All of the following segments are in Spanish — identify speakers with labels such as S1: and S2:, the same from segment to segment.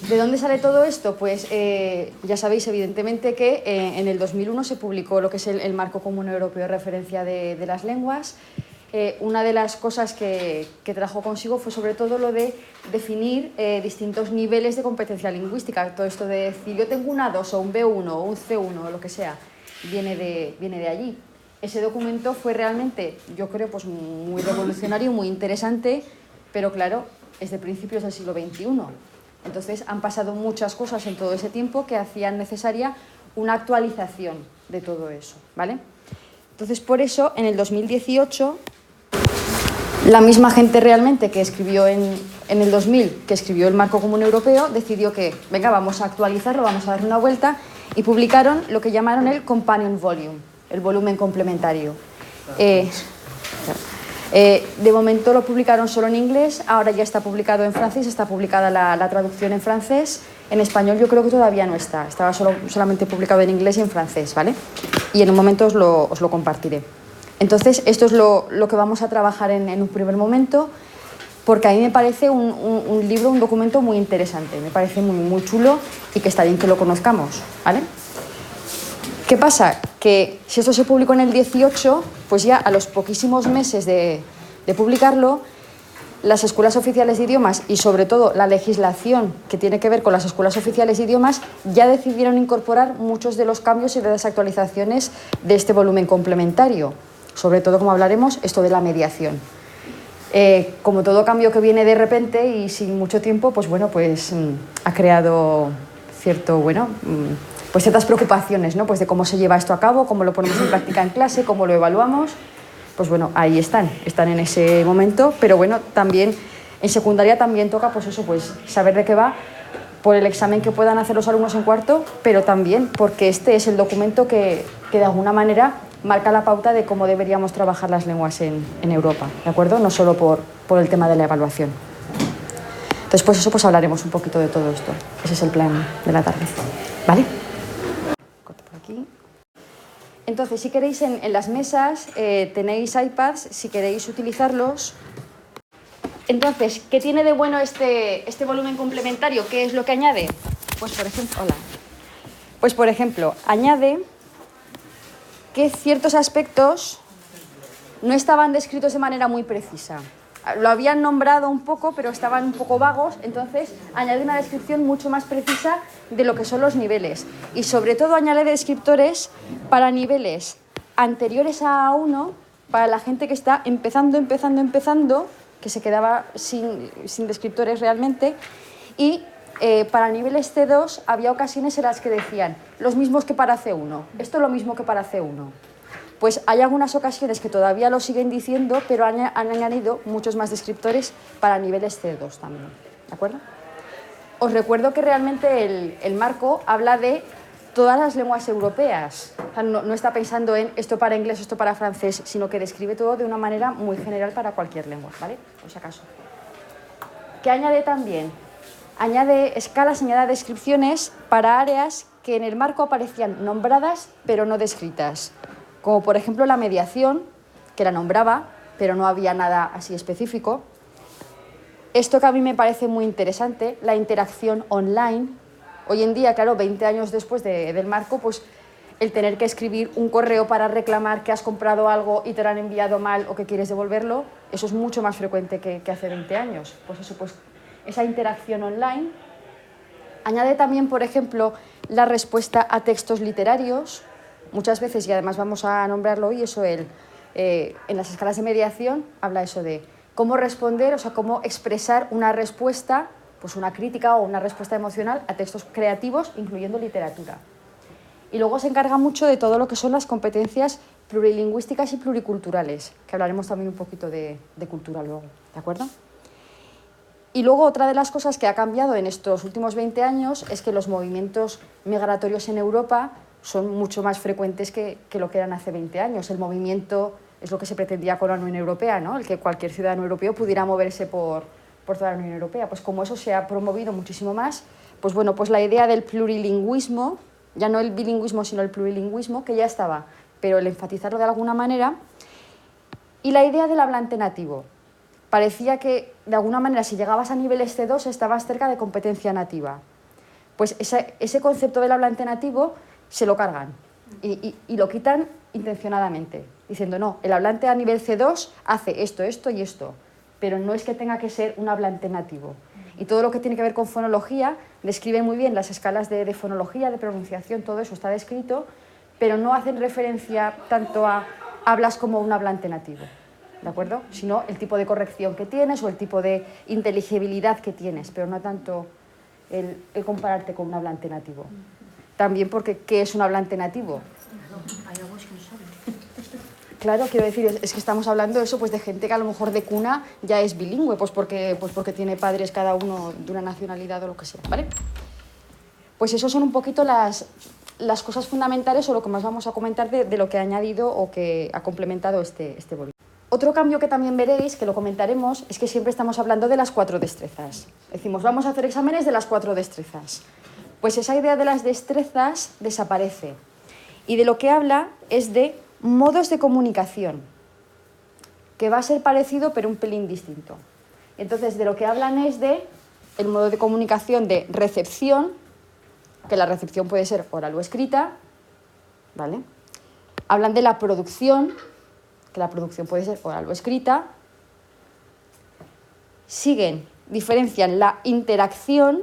S1: ¿De dónde sale todo esto? Pues ya sabéis evidentemente que en el 2001 se publicó lo que es el Marco Común Europeo de Referencia de las Lenguas. Una de las cosas que trajo consigo fue sobre todo lo de definir distintos niveles de competencia lingüística. Todo esto de decir yo tengo un A2 o un B1 o un C1 o lo que sea, viene de allí. Ese documento fue realmente, yo creo, pues muy revolucionario, muy interesante, pero claro, es de principios del siglo XXI. Entonces han pasado muchas cosas en todo ese tiempo que hacían necesaria una actualización de todo eso, ¿vale? Entonces por eso en el 2018 la misma gente realmente que escribió en el 2000, que escribió el Marco Común Europeo, decidió que, venga, vamos a actualizarlo, vamos a dar una vuelta, y publicaron lo que llamaron el Companion Volume, el volumen complementario. De momento lo publicaron solo en inglés, ahora ya está publicado en francés, está publicada la traducción en francés. En español yo creo que todavía no está, estaba solamente publicado en inglés y en francés, ¿vale? Y en un momento os lo compartiré. Entonces, esto es lo que vamos a trabajar en un primer momento, porque a mí me parece un libro, un documento muy interesante, me parece muy chulo y que está bien que lo conozcamos, ¿vale? ¿Qué pasa? Que si esto se publicó en el 18, pues ya a los poquísimos meses de publicarlo, las escuelas oficiales de idiomas y sobre todo la legislación que tiene que ver con las escuelas oficiales de idiomas ya decidieron incorporar muchos de los cambios y de las actualizaciones de este volumen complementario. Sobre todo, como hablaremos, esto de la mediación. Como todo cambio que viene de repente y sin mucho tiempo, pues bueno, pues ha creado pues ciertas preocupaciones, ¿no? Pues de cómo se lleva esto a cabo, cómo lo ponemos en práctica en clase, cómo lo evaluamos. Pues bueno, ahí están en ese momento, pero bueno, también en secundaria también toca pues eso, pues saber de qué va por el examen que puedan hacer los alumnos en cuarto, pero también porque este es el documento que de alguna manera marca la pauta de cómo deberíamos trabajar las lenguas en Europa, ¿de acuerdo? No solo por el tema de la evaluación. Entonces, pues eso, pues hablaremos un poquito de todo esto. Ese es el plan de la tarde, ¿vale? Corto por aquí. Entonces, si queréis, en las mesas tenéis iPads, si queréis utilizarlos. Entonces, ¿qué tiene de bueno este volumen complementario? ¿Qué es lo que añade? Pues, por ejemplo, añade que ciertos aspectos no estaban descritos de manera muy precisa. Lo habían nombrado un poco, pero estaban un poco vagos, entonces añade una descripción mucho más precisa de lo que son los niveles. Y sobre todo añade descriptores para niveles anteriores a A1, para la gente que está empezando, que se quedaba sin descriptores realmente, y para niveles C2 había ocasiones en las que decían los mismos que para C1, esto es lo mismo que para C1. Pues hay algunas ocasiones que todavía lo siguen diciendo, pero han añadido muchos más descriptores para niveles C2 también, ¿de acuerdo? Os recuerdo que realmente el marco habla de todas las lenguas europeas, o sea, no está pensando en esto para inglés, esto para francés, sino que describe todo de una manera muy general para cualquier lengua, ¿vale? Por si acaso. ¿Qué añade también? Añade escalas, añade descripciones para áreas que en el marco aparecían nombradas pero no descritas, como por ejemplo la mediación, que la nombraba, pero no había nada así específico. Esto que a mí me parece muy interesante, la interacción online. Hoy en día, claro, 20 años después del marco, pues el tener que escribir un correo para reclamar que has comprado algo y te lo han enviado mal o que quieres devolverlo, eso es mucho más frecuente que hace 20 años. Pues eso, pues esa interacción online. Añade también, por ejemplo, la respuesta a textos literarios. Muchas veces, y además vamos a nombrarlo hoy, eso en las escalas de mediación habla eso de cómo responder, o sea, cómo expresar una respuesta, pues una crítica o una respuesta emocional a textos creativos, incluyendo literatura. Y luego se encarga mucho de todo lo que son las competencias plurilingüísticas y pluriculturales, que hablaremos también un poquito de cultura luego, ¿de acuerdo? Y luego otra de las cosas que ha cambiado en estos últimos 20 años es que los movimientos migratorios en Europa son mucho más frecuentes que lo que eran hace 20 años. El movimiento es lo que se pretendía con la Unión Europea, ¿no? El que cualquier ciudadano europeo pudiera moverse por toda la Unión Europea. Pues como eso se ha promovido muchísimo más, pues bueno, pues la idea del plurilingüismo, ya no el bilingüismo, sino el plurilingüismo, que ya estaba, pero el enfatizarlo de alguna manera, y la idea del hablante nativo. Parecía que, de alguna manera, si llegabas a niveles C2, estabas cerca de competencia nativa. pues ese concepto del hablante nativo se lo cargan y lo quitan intencionadamente, diciendo, no, el hablante a nivel C2 hace esto, esto y esto, pero no es que tenga que ser un hablante nativo. Y todo lo que tiene que ver con fonología, describen muy bien las escalas de fonología, de pronunciación, todo eso está descrito, pero no hacen referencia tanto a hablas como un hablante nativo, ¿de acuerdo? Sino el tipo de corrección que tienes o el tipo de inteligibilidad que tienes, pero no tanto el compararte con un hablante nativo. También porque, ¿qué es un hablante nativo?
S2: Hay algunos que no saben.
S1: Claro, quiero decir, es que estamos hablando eso, pues, de gente que a lo mejor de cuna ya es bilingüe, pues porque tiene padres cada uno de una nacionalidad o lo que sea, ¿vale? Pues eso son un poquito las cosas fundamentales o lo que más vamos a comentar de lo que ha añadido o que ha complementado este boletín. Otro cambio que también veréis, que lo comentaremos, es que siempre estamos hablando de las 4 destrezas. Decimos, vamos a hacer exámenes de las 4 destrezas. Pues esa idea de las destrezas desaparece. Y de lo que habla es de modos de comunicación, que va a ser parecido pero un pelín distinto. Entonces, de lo que hablan es de el modo de comunicación de recepción, que la recepción puede ser oral o escrita, ¿vale? Hablan de la producción, que la producción puede ser oral o escrita. Diferencian la interacción,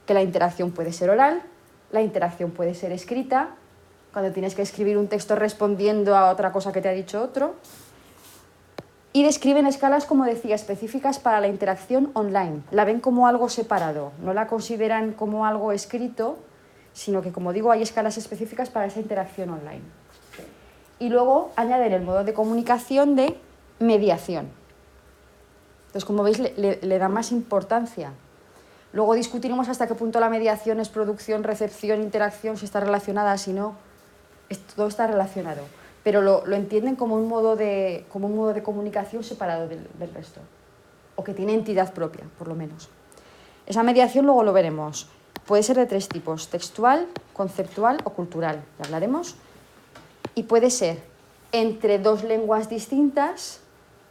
S1: que la interacción puede ser oral, la interacción puede ser escrita, cuando tienes que escribir un texto respondiendo a otra cosa que te ha dicho otro. Y describen escalas, como decía, específicas para la interacción online. La ven como algo separado, no la consideran como algo escrito, sino que, como digo, hay escalas específicas para esa interacción online. Y luego añaden el modo de comunicación de mediación. Entonces, como veis, le da más importancia. Luego discutiremos hasta qué punto la mediación es producción, recepción, interacción, si está relacionada, si no. Todo está relacionado. Pero lo entienden como un modo de comunicación separado del resto. O que tiene entidad propia, por lo menos. Esa mediación luego lo veremos. Puede ser de 3 tipos: textual, conceptual o cultural. Ya hablaremos. Y puede ser entre 2 lenguas distintas.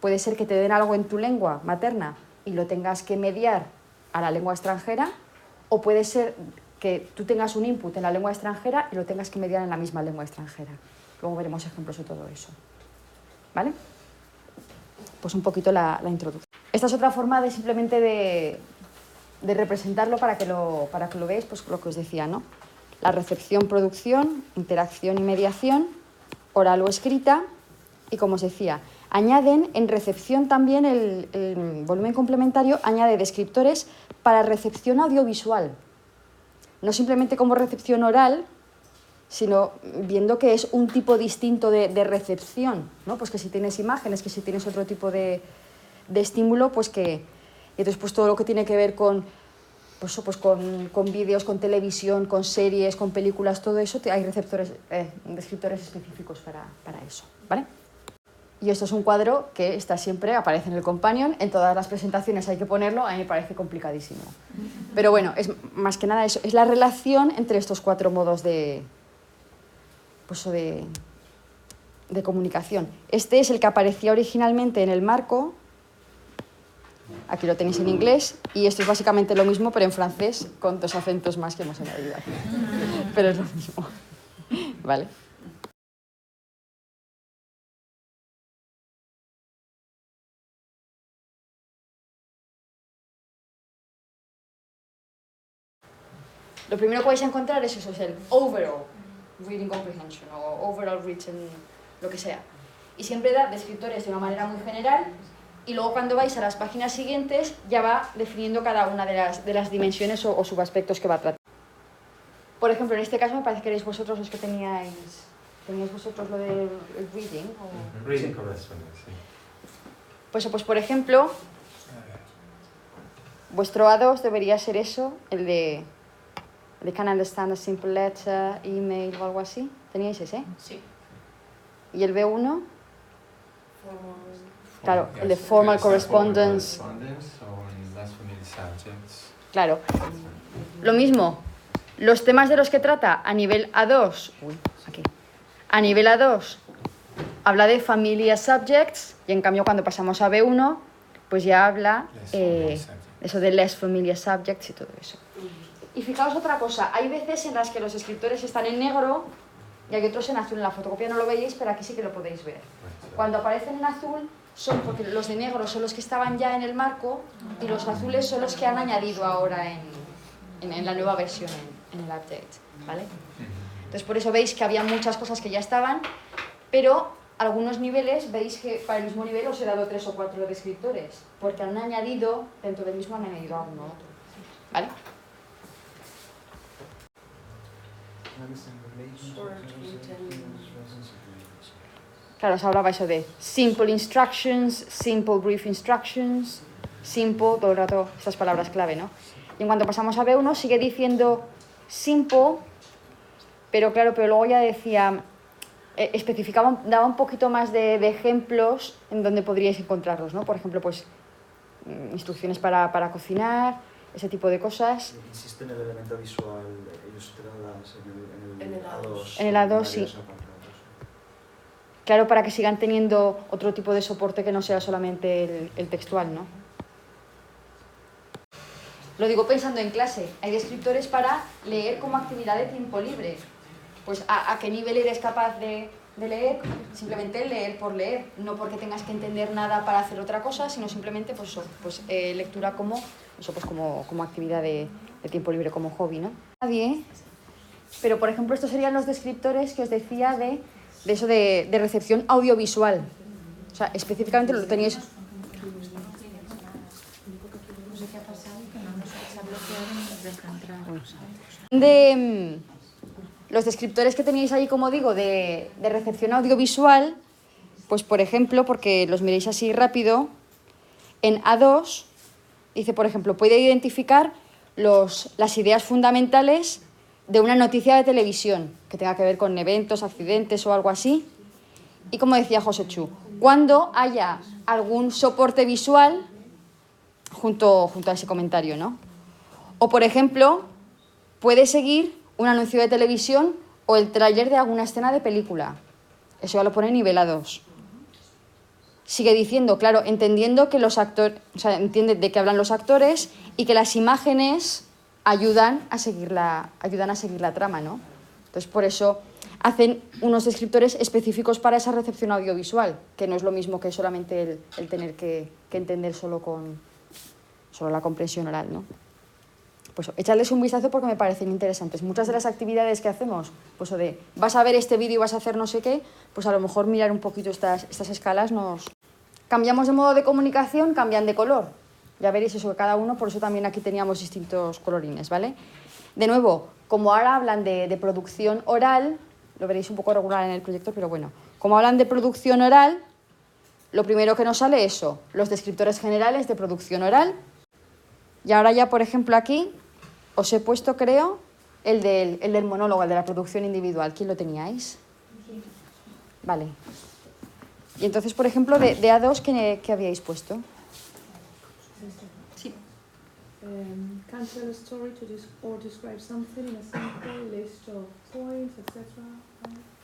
S1: Puede ser que te den algo en tu lengua materna y lo tengas que mediar a la lengua extranjera, o puede ser que tú tengas un input en la lengua extranjera y lo tengas que mediar en la misma lengua extranjera. Luego veremos ejemplos de todo eso. ¿Vale? Pues un poquito la introducción. Esta es otra forma de simplemente de representarlo para que lo veáis, pues lo que os decía, ¿no? La recepción, producción, interacción y mediación, oral o escrita, y como os decía, añaden en recepción también el volumen complementario, añade descriptores para recepción audiovisual. No simplemente como recepción oral, sino viendo que es un tipo distinto de recepción, ¿no? Pues que si tienes imágenes, que si tienes otro tipo de estímulo, pues que... Y entonces, pues todo lo que tiene que ver con vídeos, con televisión, con series, con películas, todo eso, hay descriptores específicos para eso, ¿vale? Y esto es un cuadro que está siempre, aparece en el companion, en todas las presentaciones hay que ponerlo, a mí me parece complicadísimo. Pero bueno, es más que nada eso, es la relación entre estos 4 modos de comunicación. Este es el que aparecía originalmente en el marco, aquí lo tenéis en inglés, y esto es básicamente lo mismo, pero en francés, con 2 acentos más que hemos añadido aquí. Pero es lo mismo, ¿vale? Lo primero que vais a encontrar es eso, es el overall reading comprehension o overall written, lo que sea. Y siempre da descriptores de una manera muy general, y luego cuando vais a las páginas siguientes ya va definiendo cada una de las dimensiones o subaspectos que va a tratar. Por ejemplo, en este caso me parece que erais vosotros los que teníais vosotros lo del reading. O...
S3: Reading correspondence, sí.
S1: Pues por ejemplo, vuestro A2 debería ser eso, el de They can understand a simple letter, email o algo así. ¿Teníais ese?
S2: Sí.
S1: ¿Y el B1? Claro, el de formal correspondence.
S3: O en less familiar subjects.
S1: Claro. Lo mismo, los temas de los que trata a nivel A2, a nivel A2 habla de familiar subjects, y en cambio cuando pasamos a B1, pues ya habla eso de less familiar subjects y todo eso. Y fijaos otra cosa, hay veces en las que los escritores están en negro y hay otros en azul. En la fotocopia no lo veis, pero aquí sí que lo podéis ver. Cuando aparecen en azul son porque los de negro son los que estaban ya en el marco y los azules son los que han añadido ahora en la nueva versión, en el update, ¿vale? Entonces por eso veis que había muchas cosas que ya estaban, pero algunos niveles, veis que para el mismo nivel os he dado 3 o 4 descriptores, porque han añadido, dentro del mismo han añadido alguno otro, ¿vale? Claro, os hablaba eso de simple instructions, simple brief instructions, simple, todo el rato estas palabras clave, ¿no? Y en cuanto pasamos a B1 sigue diciendo simple, pero claro, pero luego ya decía, especificaba, daba un poquito más de ejemplos en donde podríais encontrarlos, ¿no? Por ejemplo, pues instrucciones para cocinar, ese tipo de cosas.
S4: Insiste en el elemento visual, ellos te dan en el A2.
S1: En el A2, sí. Claro, para que sigan teniendo otro tipo de soporte que no sea solamente el textual, ¿no? Lo digo pensando en clase. Hay descriptores para leer como actividad de tiempo libre. Pues ¿a qué nivel eres capaz de leer? Simplemente leer por leer. No porque tengas que entender nada para hacer otra cosa, sino simplemente pues eso, pues, lectura como, eso, pues, como actividad de tiempo libre, como hobby, ¿no? Nadie. Pero, por ejemplo, estos serían los descriptores que os decía de eso de recepción audiovisual. O sea, específicamente lo teníais... De los descriptores que teníais ahí, como digo, de recepción audiovisual, pues por ejemplo, porque los miréis así rápido, en A2 dice, por ejemplo, puede identificar las ideas fundamentales de una noticia de televisión que tenga que ver con eventos, accidentes o algo así. Y como decía José Chu, cuando haya algún soporte visual junto a ese comentario, ¿no? O, por ejemplo, puede seguir un anuncio de televisión o el tráiler de alguna escena de película. Eso ya lo pone nivel A2. Sigue diciendo, claro, entendiendo que los actores, o sea, entiende de qué hablan los actores y que las imágenes ayudan a seguir la trama, ¿no? Entonces, por eso hacen unos descriptores específicos para esa recepción audiovisual, que no es lo mismo que solamente el tener que entender solo la comprensión oral, ¿no? Pues echadles un vistazo porque me parecen interesantes. Muchas de las actividades que hacemos, pues o de vas a ver este vídeo y vas a hacer no sé qué, pues a lo mejor mirar un poquito estas escalas nos... Cambiamos de modo de comunicación, cambian de color. Ya veréis eso de cada uno, por eso también aquí teníamos distintos colorines, ¿vale? De nuevo, como ahora hablan de producción oral, lo veréis un poco regular en el proyector, pero bueno, como hablan de producción oral, lo primero que nos sale es eso, los descriptores generales de producción oral. Y ahora ya, por ejemplo, aquí os he puesto, creo, el del monólogo, el de la producción individual. ¿Quién lo teníais? Vale. Y entonces, por ejemplo, de A2, ¿qué habíais puesto?
S2: Sí.
S5: Can tell a story or describe something in a simple list of points, etc.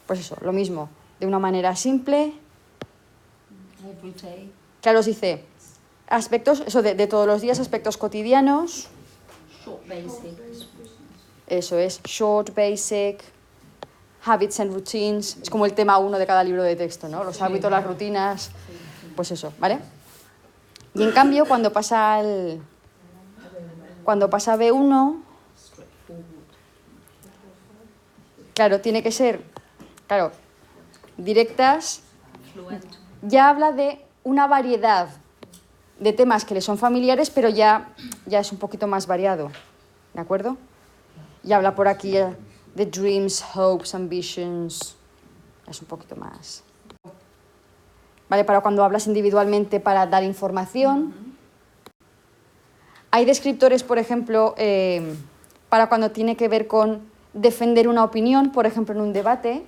S1: Pues eso, lo mismo. De una manera simple.
S2: Everyday.
S1: Claro, os dice aspectos, eso de todos los días, aspectos cotidianos.
S2: Short basic.
S1: Eso es, short, basic, habits and routines. Es como el tema 1 de cada libro de texto, ¿no? Los hábitos, las rutinas, pues eso, ¿vale? Y en cambio, cuando pasa B1, claro, tiene que ser, claro, directas.
S2: Fluent.
S1: Ya habla de una variedad de temas que le son familiares, pero ya es un poquito más variado, ¿de acuerdo? Y habla por aquí de dreams, hopes, ambitions, es un poquito más. Vale, para cuando hablas individualmente para dar información. Hay descriptores, por ejemplo, para cuando tiene que ver con defender una opinión, por ejemplo, en un debate,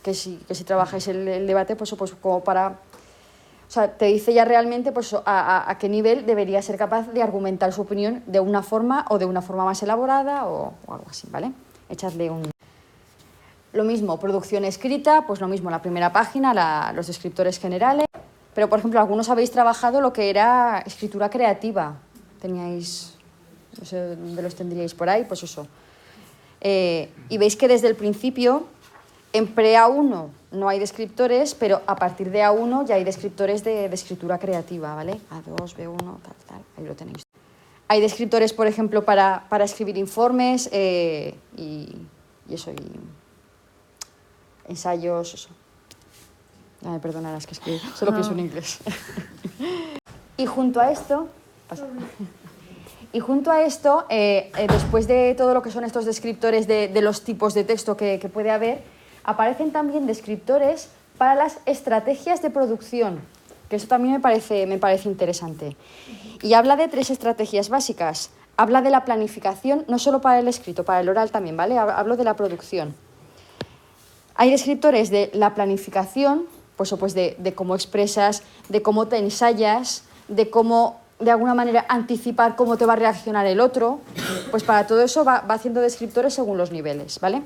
S1: que si trabajáis el debate, pues como para... O sea, te dice ya realmente pues, a qué nivel debería ser capaz de argumentar su opinión de una forma o de una forma más elaborada o algo así, ¿vale? Echadle un... Lo mismo, producción escrita, pues lo mismo, la primera página, los descriptores generales. Pero, por ejemplo, algunos habéis trabajado lo que era escritura creativa. Teníais no sé dónde los tendríais por ahí, pues eso. Y veis que desde el principio, en pre-A1 no hay descriptores, pero a partir de A1 ya hay descriptores de escritura creativa, ¿vale? A2, B1, tal, ahí lo tenéis. Hay descriptores, por ejemplo, para escribir informes y eso, y ensayos, eso. Ya me perdonarás que escribo, solo pienso en inglés. Y junto a esto, después de todo lo que son estos descriptores de los tipos de texto que puede haber, aparecen también descriptores para las estrategias de producción, que eso también me parece interesante. Y habla de 3 estrategias básicas. Habla de la planificación, no solo para el escrito, para el oral también, ¿vale? Hablo de la producción. Hay descriptores de la planificación, pues de cómo expresas, de cómo te ensayas, de cómo, de alguna manera, anticipar cómo te va a reaccionar el otro. Pues para todo eso va haciendo descriptores según los niveles, ¿vale?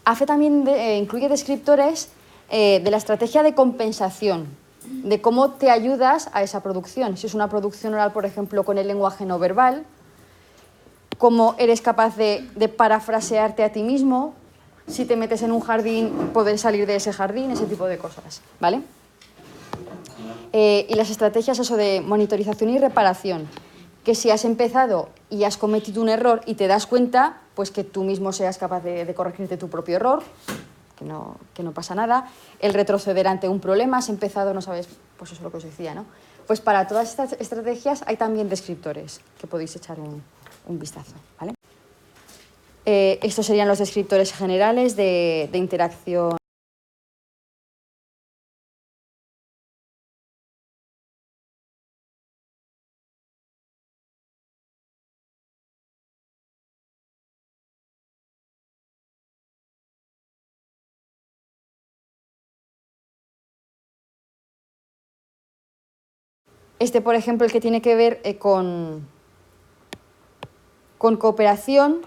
S1: AFE también incluye descriptores de la estrategia de compensación, de cómo te ayudas a esa producción. Si es una producción oral, por ejemplo, con el lenguaje no verbal, cómo eres capaz de parafrasearte a ti mismo, si te metes en un jardín, poder salir de ese jardín, ese tipo de cosas, ¿vale? Y las estrategias eso de monitorización y reparación, que si has empezado y has cometido un error y te das cuenta, pues que tú mismo seas capaz de corregirte tu propio error, que no pasa nada. El retroceder ante un problema, has empezado, no sabes, pues eso es lo que os decía, ¿no? Pues para todas estas estrategias hay también descriptores que podéis echar un vistazo, ¿vale? Estos serían los descriptores generales de interacción. Por ejemplo, el que tiene que ver con cooperación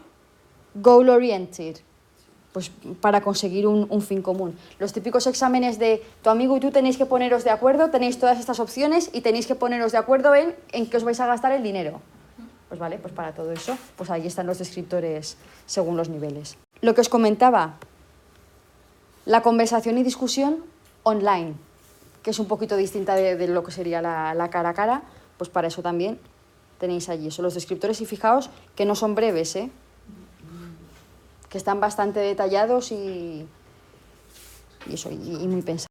S1: goal-oriented, pues para conseguir un fin común. Los típicos exámenes de tu amigo y tú tenéis que poneros de acuerdo, tenéis todas estas opciones y tenéis que poneros de acuerdo en qué os vais a gastar el dinero. Pues vale, pues para todo eso, pues ahí están los descriptores según los niveles. Lo que os comentaba, la conversación y discusión online, que es un poquito distinta de lo que sería la cara a cara, pues para eso también tenéis allí eso, los descriptores, y fijaos que no son breves, que están bastante detallados y muy pensados.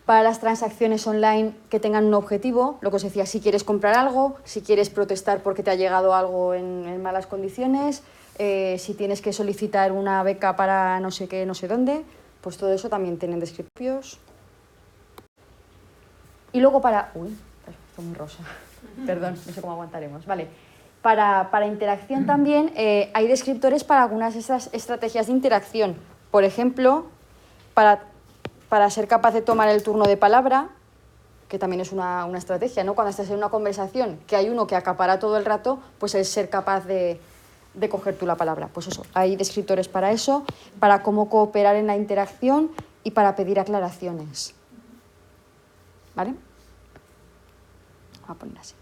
S1: Para las transacciones online que tengan un objetivo, lo que os decía, si quieres comprar algo, si quieres protestar porque te ha llegado algo en malas condiciones, si tienes que solicitar una beca para no sé qué, no sé dónde, pues todo eso también tienen descriptivos. Y luego uy, esto es muy rosa, perdón, no sé cómo aguantaremos, vale. Para interacción también hay descriptores para algunas de esas estrategias de interacción. Por ejemplo, para ser capaz de tomar el turno de palabra, que también es una estrategia, ¿no? Cuando estás en una conversación que hay uno que acapara todo el rato, pues el ser capaz de coger tú la palabra. Pues eso, hay descriptores para eso, para cómo cooperar en la interacción y para pedir aclaraciones. ¿Vale? Voy a poner así.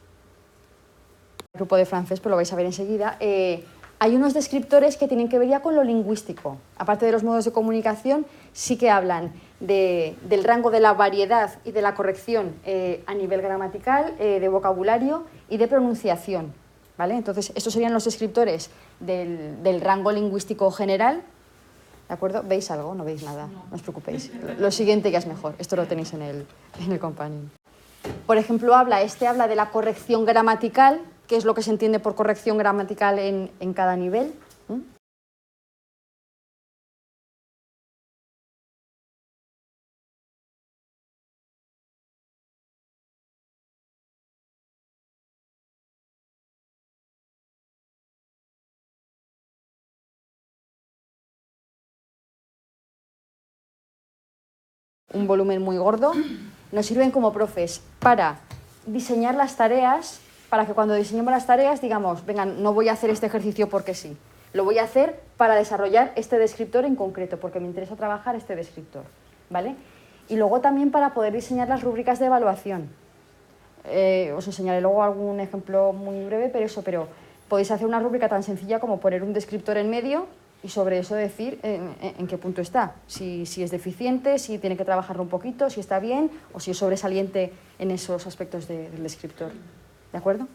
S1: El grupo de francés, pues lo vais a ver enseguida. Hay unos descriptores que tienen que ver ya con lo lingüístico. Aparte de los modos de comunicación, sí que hablan del rango de la variedad y de la corrección a nivel gramatical, de vocabulario y de pronunciación, ¿vale? Entonces, estos serían los descriptores del rango lingüístico general. ¿De acuerdo? ¿Veis algo? No veis nada, no os preocupéis. Lo siguiente ya es mejor, esto lo tenéis en el companion. Por ejemplo, habla de la corrección gramatical, que es lo que se entiende por corrección gramatical en cada nivel. Un volumen muy gordo, nos sirven como profes para diseñar las tareas, para que cuando diseñemos las tareas digamos, venga, no voy a hacer este ejercicio porque sí, lo voy a hacer para desarrollar este descriptor en concreto, porque me interesa trabajar este descriptor, ¿vale? Y luego también para poder diseñar las rúbricas de evaluación. Os enseñaré luego algún ejemplo muy breve, pero podéis hacer una rúbrica tan sencilla como poner un descriptor en medio y sobre eso decir en qué punto está, si es deficiente, si tiene que trabajarlo un poquito, si está bien o si es sobresaliente en esos aspectos del descriptor. ¿De acuerdo?